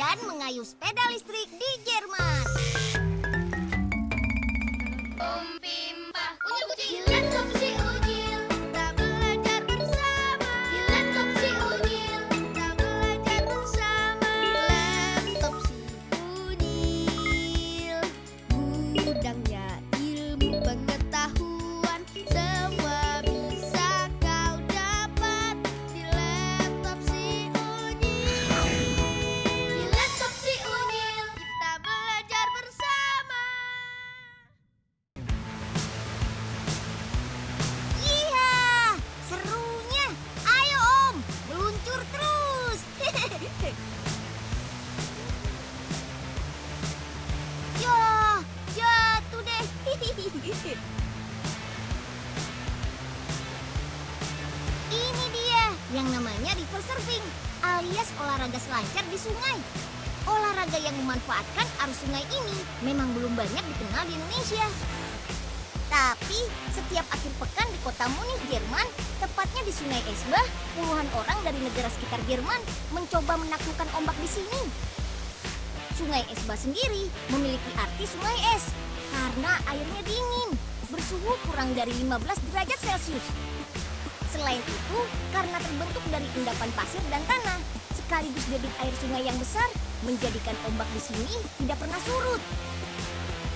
dan mengayuh sepeda listrik di Jerman. Unyil kucing, di laptop si Unyil, kita belajar bersama. Di laptop si Unyil, kita belajar bersama. Laptop si Unyil, gudangnya ilmu pengetahuan. Semua bisa kau dapat di laptop si Unyil. Di laptop si Unyil, kita belajar bersama. Iya, serunya. Ayo Om, meluncur terus. Ya, jatuh deh. Ini dia yang namanya river surfing, alias olahraga selancar di sungai. Olahraga yang memanfaatkan arus sungai ini memang belum banyak dikenal di Indonesia. Tapi setiap akhir pekan di kota Munich, Jerman, tepatnya di Sungai Esbach, puluhan orang dari negara sekitar Jerman mencoba menaklukkan ombak di sini. Sungai Esbach sendiri memiliki arti sungai es karena airnya dingin, bersuhu kurang dari 15 derajat Celcius. Selain itu, karena terbentuk dari endapan pasir dan tanah, sekaligus debit air sungai yang besar, menjadikan ombak di sini tidak pernah surut.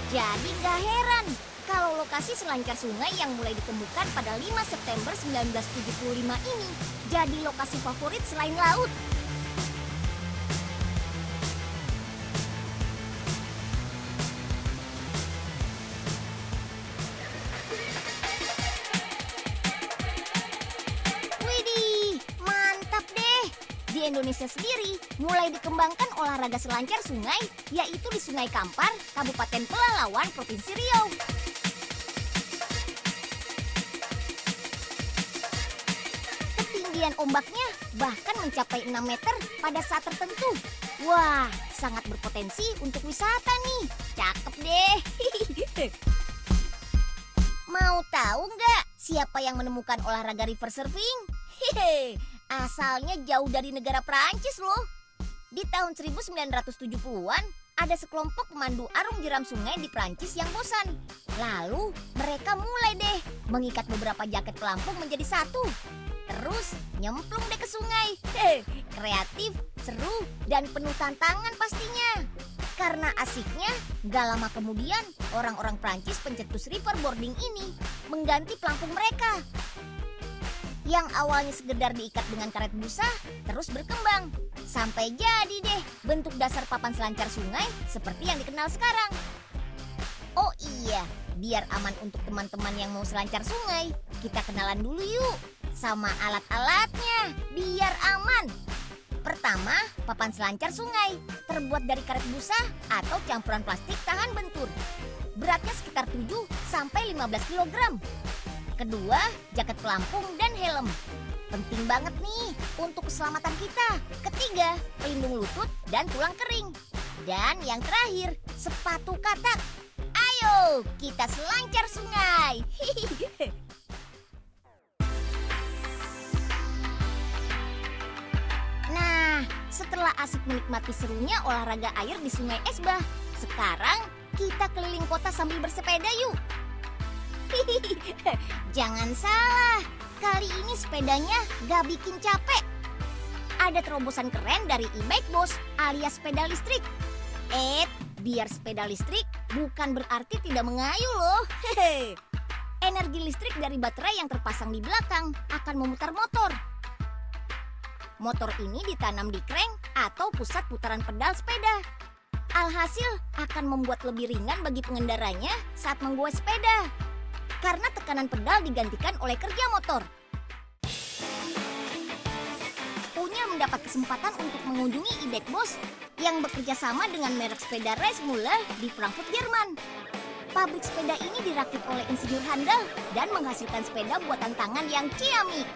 Jadi gak heran kalau lokasi selancar sungai yang mulai ditemukan pada 5 September 1975 ini jadi lokasi favorit selain laut. Widih, mantap deh! Di Indonesia sendiri mulai dikembangkan olahraga selancar sungai, yaitu di Sungai Kampar, Kabupaten Pelalawan, Provinsi Riau. Ketinggian ombaknya bahkan mencapai 6 meter pada saat tertentu. Wah, sangat berpotensi untuk wisata nih. Cakep deh. Mau tahu nggak siapa yang menemukan olahraga river surfing? Hehe, asalnya jauh dari negara Prancis loh. Di tahun 1970-an, ada sekelompok pemandu arung jeram sungai di Prancis yang bosan. Lalu, mereka mulai deh mengikat beberapa jaket pelampung menjadi satu. Terus, nyemplung deh ke sungai. Kreatif, seru, dan penuh tantangan pastinya. Karena asiknya, gak lama kemudian orang-orang Prancis pencetus riverboarding ini mengganti pelampung mereka. Yang awalnya sekedar diikat dengan karet busa, terus berkembang. Sampai jadi deh bentuk dasar papan selancar sungai seperti yang dikenal sekarang. Oh iya, biar aman untuk teman-teman yang mau selancar sungai, kita kenalan dulu yuk sama alat-alatnya biar aman. Pertama, papan selancar sungai terbuat dari karet busa atau campuran plastik tahan bentur. Beratnya sekitar 7 sampai 15 kg. Kedua, jaket pelampung dan helm. Penting banget nih untuk keselamatan kita. Ketiga, pelindung lutut dan tulang kering. Dan yang terakhir, sepatu katak. Ayo, kita selancar sungai. Nah, setelah asik menikmati serunya olahraga air di Sungai Esbach, sekarang kita keliling kota sambil bersepeda yuk. Jangan salah, kali ini sepedanya gak bikin capek. Ada terobosan keren dari e-bike boss alias sepeda listrik. Biar sepeda listrik bukan berarti tidak mengayuh loh. Energi listrik dari baterai yang terpasang di belakang akan memutar motor. Motor ini ditanam di crank atau pusat putaran pedal sepeda. Alhasil akan membuat lebih ringan bagi pengendaranya saat menggoes sepeda. Karena tekanan pedal digantikan oleh kerja motor. Punya mendapat kesempatan untuk mengunjungi e-bike boss yang bekerja sama dengan merek sepeda Reismuller di Frankfurt, Jerman. Pabrik sepeda ini dirakit oleh insinyur handal dan menghasilkan sepeda buatan tangan yang ciamik.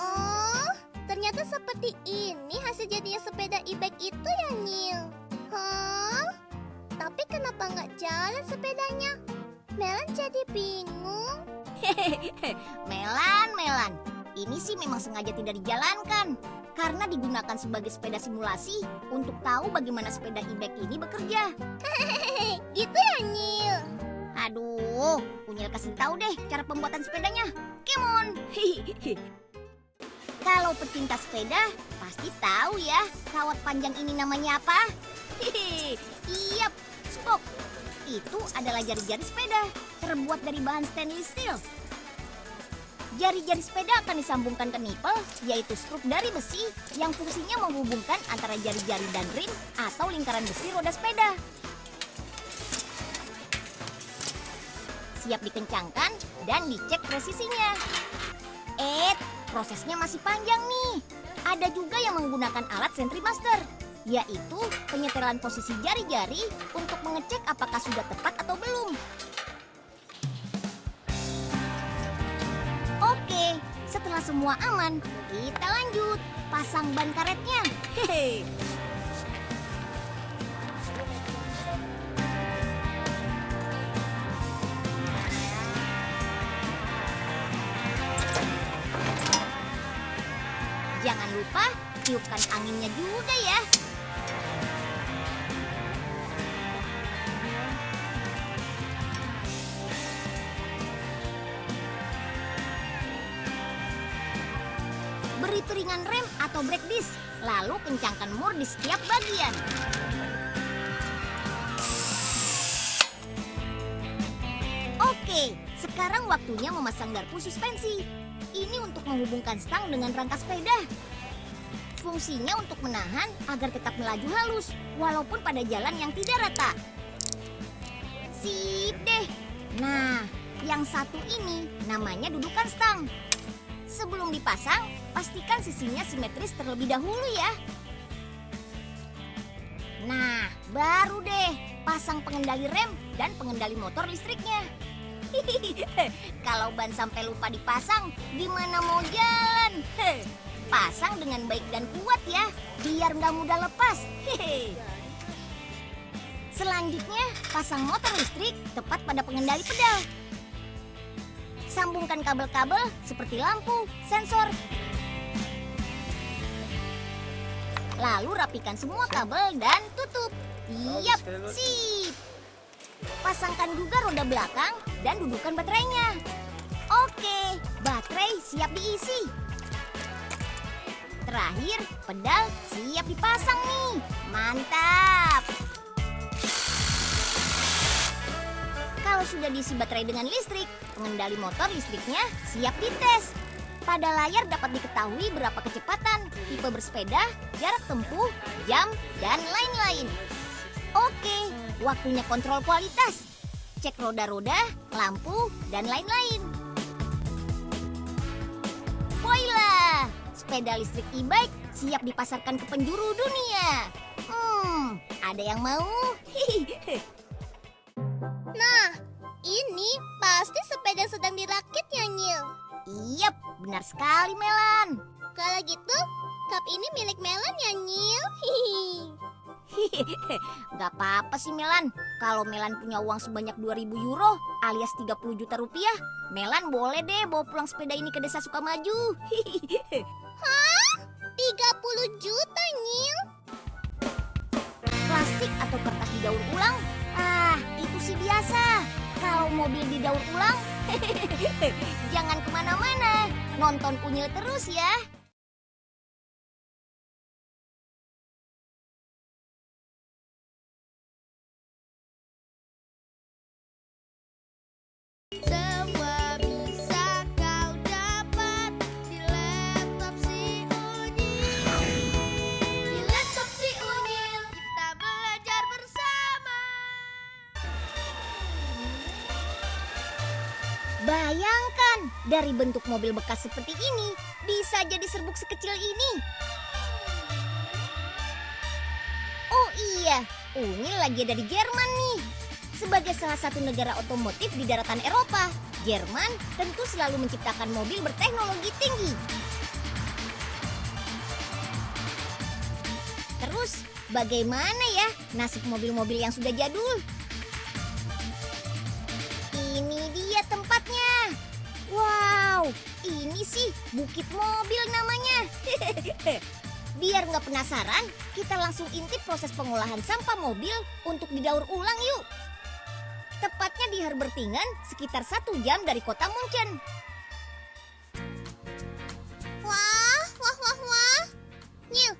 Oh, ternyata seperti ini hasil jadinya sepeda e-bike itu ya, Nil? Hah? Tapi kenapa nggak jalan sepedanya? Melan jadi bingung. Melan, Ini sih memang sengaja tidak dijalankan karena digunakan sebagai sepeda simulasi untuk tahu bagaimana sepeda e-bike ini bekerja. Gitu ya, Nyil? Aduh, Unyil kasih tahu deh cara pembuatan sepedanya. Come on. Kalau pecinta sepeda pasti tahu ya kawat panjang ini namanya apa? Iyap, spoke. Itu adalah jari-jari sepeda terbuat dari bahan stainless steel. Jari-jari sepeda akan disambungkan ke nipel, yaitu struk dari besi yang fungsinya menghubungkan antara jari-jari dan rim atau lingkaran besi roda sepeda. Siap dikencangkan dan dicek presisinya. Prosesnya masih panjang nih. Ada juga yang menggunakan alat Sentrimaster, yaitu penyetelan posisi jari-jari untuk mengecek apakah sudah tepat atau belum. Oke, setelah semua aman, kita lanjut pasang ban karetnya. Hehe. Jangan lupa tiupkan anginnya juga ya. Beri piringan rem atau brake disc, lalu kencangkan mur di setiap bagian. Oke, sekarang waktunya memasang garpu suspensi. Ini untuk menghubungkan stang dengan rangka sepeda. Fungsinya untuk menahan agar tetap melaju halus, walaupun pada jalan yang tidak rata. Sip deh. Nah, yang satu ini namanya dudukan stang. Sebelum dipasang, pastikan sisinya simetris terlebih dahulu ya. Nah, baru deh pasang pengendali rem dan pengendali motor listriknya. Kalau ban sampai lupa dipasang, gimana mau jalan? Pasang dengan baik dan kuat ya, biar nggak mudah lepas. Selanjutnya, pasang motor listrik tepat pada pengendali pedal. Sambungkan kabel-kabel seperti lampu, sensor. Lalu rapikan semua kabel dan tutup. Yap, sip. Pasangkan juga roda belakang dan dudukan baterainya. Oke, baterai siap diisi. Terakhir, pedal siap dipasang nih. Mantap. Kalau sudah diisi baterai dengan listrik, pengendali motor listriknya siap dites. Pada layar dapat diketahui berapa kecepatan, tipe bersepeda, jarak tempuh, jam, dan lain-lain. Oke, waktunya kontrol kualitas. Cek roda-roda, lampu, dan lain-lain. Voila! Sepeda listrik e-bike siap dipasarkan ke penjuru dunia. Ada yang mau? Nah, ini pasti sepeda sedang dirakit ya, Nyil? Iyap, benar sekali Melan. Kalau gitu, cup ini milik Melan ya, Nyil? Gak apa-apa sih Melan. Kalau Melan punya uang sebanyak 2.000 euro alias 30 juta rupiah, Melan boleh deh bawa pulang sepeda ini ke desa Sukamaju. Hah? 30 juta, Nyil? Plastik atau kertas didaur ulang? Itu sih biasa. Kalau mobil didaur ulang, jangan kemana-mana. Nonton Unyil terus ya. Semua bisa kau dapat di laptop si Unyil. Di laptop si Unyil, kita belajar bersama. Bayangkan, dari bentuk mobil bekas seperti ini, bisa jadi serbuk sekecil ini. Oh iya, Unyil lagi ada di Jerman nih. Sebagai salah satu negara otomotif di daratan Eropa, Jerman tentu selalu menciptakan mobil berteknologi tinggi. Terus, bagaimana ya nasib mobil-mobil yang sudah jadul? Ini dia tempatnya. Wow, Ini sih Bukit Mobil namanya. Biar nggak penasaran, kita langsung intip proses pengolahan sampah mobil untuk didaur ulang yuk. Tepatnya di Herbertingen, sekitar 1 jam dari kota Munchen. Wah, wah, wah, wah. Nyil,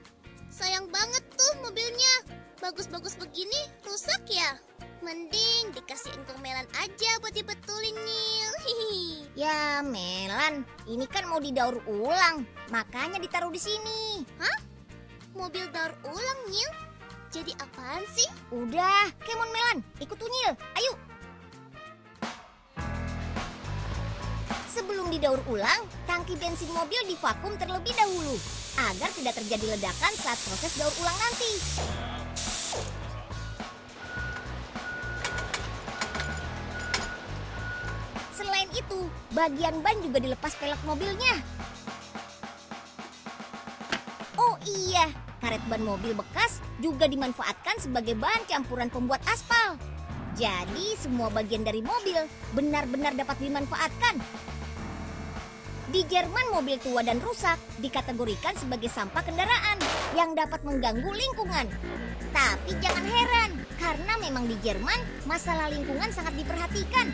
sayang banget tuh mobilnya. Bagus-bagus begini rusak ya. Mending dikasih engkong Melan aja buat dibetulin, Nyil. Hihi. Ya Melan, ini kan mau didaur ulang, makanya ditaruh di sini. Mobil daur ulang, Nyil. Jadi apaan sih? Udah, Kemon Melan, ikut Unyil, ayo. Sebelum didaur ulang, tangki bensin mobil divakum terlebih dahulu agar tidak terjadi ledakan saat proses daur ulang nanti. Selain itu, bagian ban juga dilepas pelek mobilnya. Oh iya, karet ban mobil bekas juga dimanfaatkan sebagai bahan campuran pembuat aspal. Jadi semua bagian dari mobil benar-benar dapat dimanfaatkan. Di Jerman, mobil tua dan rusak dikategorikan sebagai sampah kendaraan yang dapat mengganggu lingkungan. Tapi jangan heran, karena memang di Jerman masalah lingkungan sangat diperhatikan.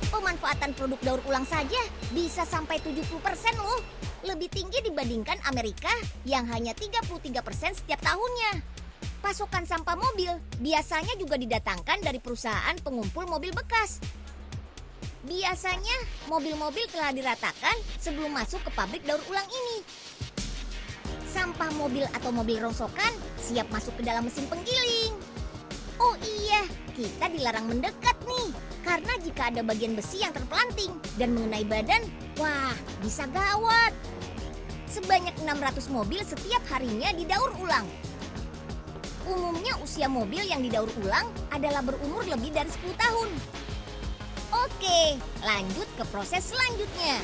Pemanfaatan produk daur ulang saja bisa sampai 70% loh. Lebih tinggi dibandingkan Amerika yang hanya 33% setiap tahunnya. Pasokan sampah mobil biasanya juga didatangkan dari perusahaan pengumpul mobil bekas. Biasanya mobil-mobil telah diratakan sebelum masuk ke pabrik daur ulang ini. Sampah mobil atau mobil rongsokan siap masuk ke dalam mesin penggiling. Oh iya, kita dilarang mendekat nih. Karena jika ada bagian besi yang terpelanting dan mengenai badan, wah bisa gawat. Sebanyak 600 mobil setiap harinya didaur ulang. Umumnya usia mobil yang didaur ulang adalah berumur lebih dari 10 tahun. Oke, lanjut ke proses selanjutnya.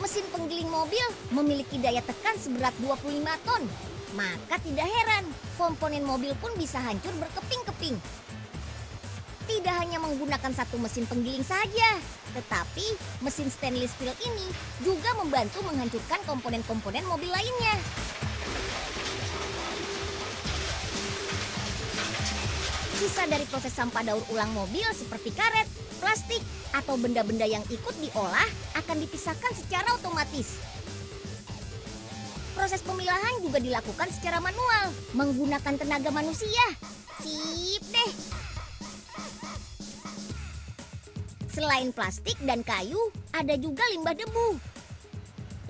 Mesin penggiling mobil memiliki daya tekan seberat 25 ton. Maka tidak heran, komponen mobil pun bisa hancur berkeping-keping. Tidak hanya menggunakan satu mesin penggiling saja, tetapi mesin stainless steel ini juga membantu menghancurkan komponen-komponen mobil lainnya. Sisa dari proses sampah daur ulang mobil seperti karet, plastik, atau benda-benda yang ikut diolah akan dipisahkan secara otomatis. Proses pemilahan juga dilakukan secara manual, menggunakan tenaga manusia. Sip deh! Selain plastik dan kayu, ada juga limbah debu.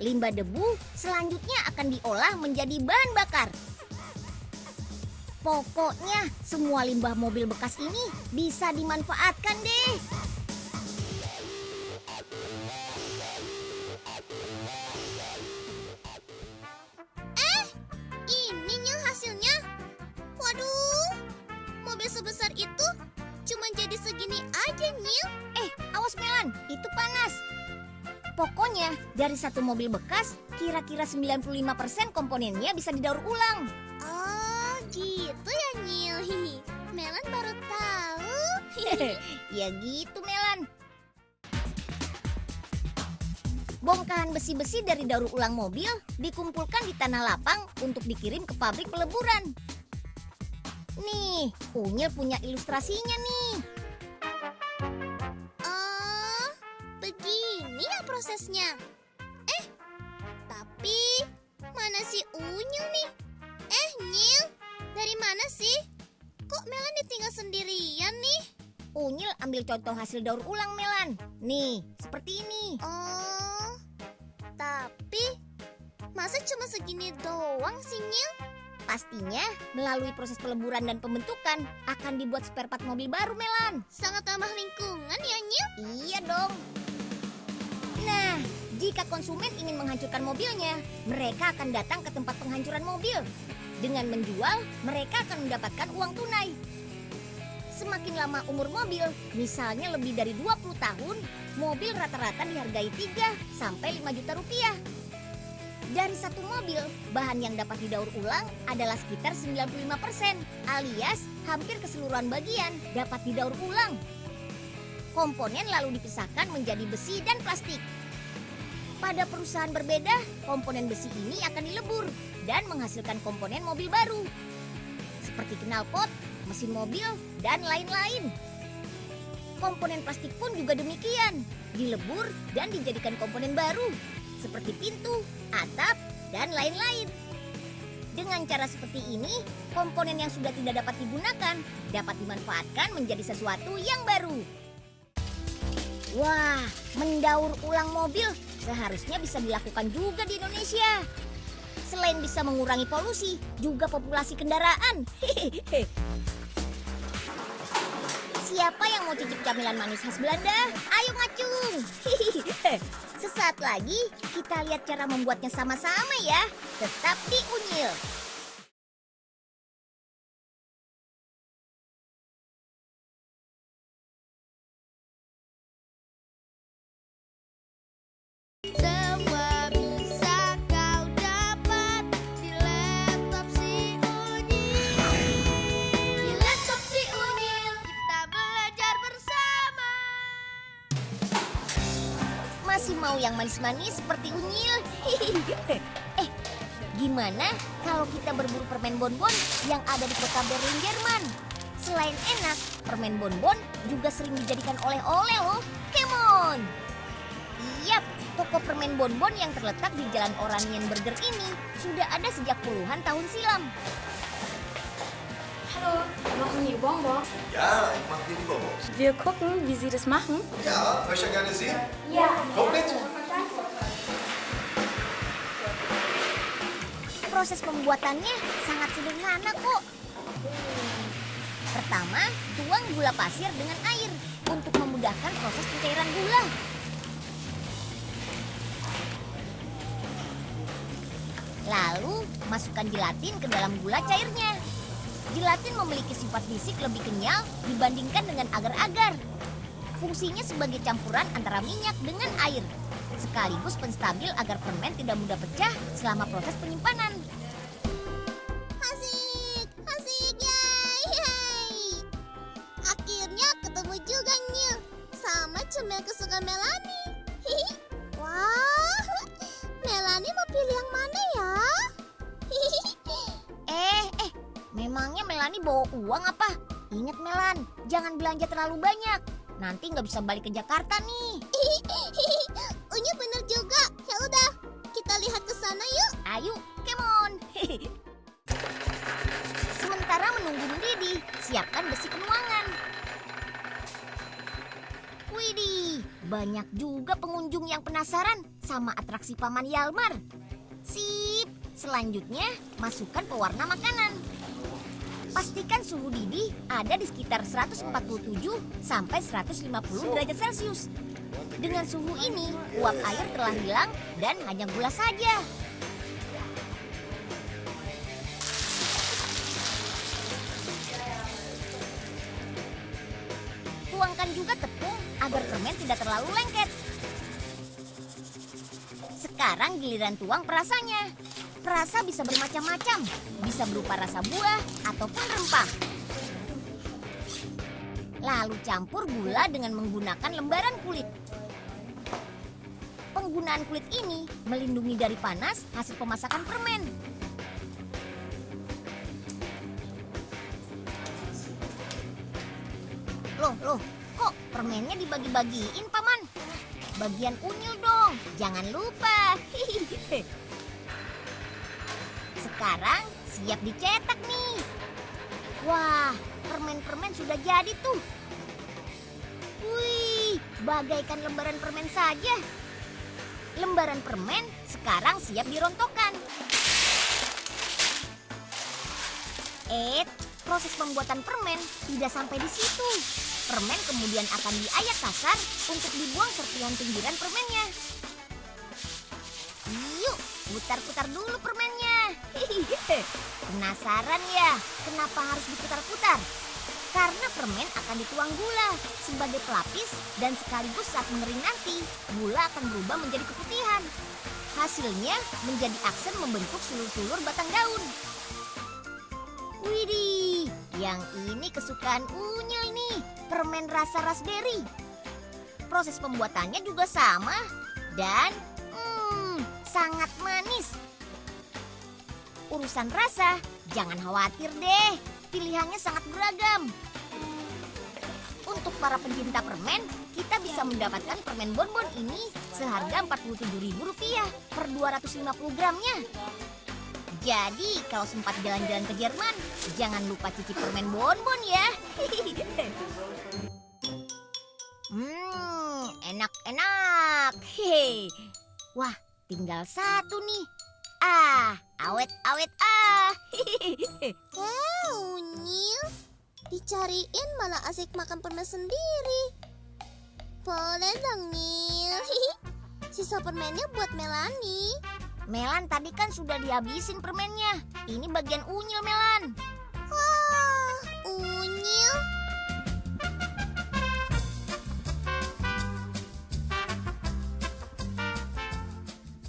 Limbah debu selanjutnya akan diolah menjadi bahan bakar. Pokoknya semua limbah mobil bekas ini bisa dimanfaatkan deh. Ini Nyil hasilnya. Waduh, mobil sebesar itu cuma jadi segini aja, Nyil. Awas Melan, itu panas. Pokoknya dari satu mobil bekas, kira-kira 95% komponennya bisa didaur ulang. Oh, gitu ya, Nyil. Hihi. Melan baru tahu. Ya gitu Melan. Bongkahan besi-besi dari daur ulang mobil dikumpulkan di tanah lapang untuk dikirim ke pabrik peleburan. Nih, Unyil punya ilustrasinya nih. Oh, begini ya prosesnya. Tapi mana si Unyil nih? Nyil, dari mana sih? Kok Melan ditinggal sendirian nih? Unyil ambil contoh hasil daur ulang Melan. Nih, seperti ini. Oh, tapi masa cuma segini doang sih, Nyil? Pastinya melalui proses peleburan dan pembentukan akan dibuat spare part mobil baru Melan. Sangat ramah lingkungan ya, Nyil? Iya dong. Nah, jika konsumen ingin menghancurkan mobilnya, mereka akan datang ke tempat penghancuran mobil. Dengan menjual, mereka akan mendapatkan uang tunai. Semakin lama umur mobil, misalnya lebih dari 20 tahun, mobil rata-rata dihargai 3-5 juta rupiah. Dari satu mobil, bahan yang dapat didaur ulang adalah sekitar 95%, alias hampir keseluruhan bagian dapat didaur ulang. Komponen lalu dipisahkan menjadi besi dan plastik. Pada perusahaan berbeda, komponen besi ini akan dilebur dan menghasilkan komponen mobil baru. Seperti knalpot, mesin mobil, dan lain-lain. Komponen plastik pun juga demikian, dilebur dan dijadikan komponen baru, seperti pintu, atap, dan lain-lain. Dengan cara seperti ini, komponen yang sudah tidak dapat digunakan dapat dimanfaatkan menjadi sesuatu yang baru. Wah, mendaur ulang mobil seharusnya bisa dilakukan juga di Indonesia. Selain bisa mengurangi polusi, juga populasi kendaraan. Siapa yang mau cicip camilan manis khas Belanda? Ayo ngacung! Sesaat lagi kita lihat cara membuatnya sama-sama ya. Tetap di Unyil. Semua bisa kau dapat di laptop si Unyil. Di laptop si Unyil kita belajar bersama. Masih mau yang manis-manis seperti Unyil? Gimana kalau kita berburu permen bonbon yang ada di kota Berlin, Jerman? Selain enak, permen bonbon juga sering dijadikan oleh-oleh loh. Come on! Yap, toko permen bonbon yang terletak di Jalan Oranienburger ini sudah ada sejak puluhan tahun silam. Hallo, noch ein Bonbon? Ja, ich mache dir die Bonbons. Wir gucken, wie Sie das machen. Ja, möchte ihr gerne sehen? Ja. Kommt mit! Proses pembuatannya sangat sederhana kok. Pertama, tuang gula pasir dengan air untuk memudahkan proses pencairan gula. Lalu, masukkan gelatin ke dalam gula cairnya. Gelatin memiliki sifat fisik lebih kenyal dibandingkan dengan agar-agar. Fungsinya sebagai campuran antara minyak dengan air, sekaligus penstabil agar permen tidak mudah pecah selama proses penyimpanan. Asik, asik, yay. Akhirnya ketemu juga Nyil sama cemil kesukaan Melanie. Hihi. Wah, Melanie mau pilih yang mana ya? Memangnya Melanie bawa uang apa? Ingat Melan, jangan belanja terlalu banyak. Nanti nggak bisa balik ke Jakarta nih. Unya bener juga. Ya udah, kita lihat ke sana yuk. Ayo, come on. Sementara menunggu mendidih, siapkan besi penuangan. Widih, banyak juga pengunjung yang penasaran sama atraksi Paman Yalmar. Sip, selanjutnya masukkan pewarna makanan. Pastikan suhu didih ada di sekitar 147 sampai 150 derajat Celcius. Dengan suhu ini, uap air telah hilang dan hanya gula saja. Tuangkan juga tepung agar permen tidak terlalu lengket. Sekarang giliran tuang perasanya. Perasa bisa bermacam-macam, bisa berupa rasa buah ataupun rempah. Lalu campur gula dengan menggunakan lembaran kulit. Penggunaan kulit ini melindungi dari panas hasil pemasakan permen. Loh, kok permennya dibagi-bagiin, Paman? Bagian Unyil dong, jangan lupa. Sekarang siap dicetak nih. Wah, permen-permen sudah jadi tuh. Wih, bagaikan lembaran permen saja. Lembaran permen sekarang siap dirontokkan. Proses pembuatan permen tidak sampai di situ. Permen kemudian akan diayak kasar untuk dibuang serpihan pinggiran permennya. Yuk, putar-putar dulu permennya. Penasaran ya, kenapa harus diputar-putar? Karena permen akan dituang gula sebagai pelapis dan sekaligus saat mengering nanti, gula akan berubah menjadi keputihan. Hasilnya menjadi aksen membentuk sulur-sulur batang daun. Widih, yang ini kesukaan Unyil nih, permen rasa raspberry. Proses pembuatannya juga sama dan sangat manis. Urusan rasa, jangan khawatir deh. Pilihannya sangat beragam. Untuk para pencinta permen, kita bisa mendapatkan permen bonbon ini seharga Rp47.000 per 250 gramnya. Jadi, kalau sempat jalan-jalan ke Jerman, jangan lupa cicip permen bonbon ya. Enak-enak. Hehe. Wah, tinggal satu nih. Awet-awet Unyil, dicariin malah asik makan permen sendiri. Boleh dong, Nil. Sisa permennya buat Melani. Melan tadi kan sudah dihabisin permennya. Ini bagian unyil, Melan.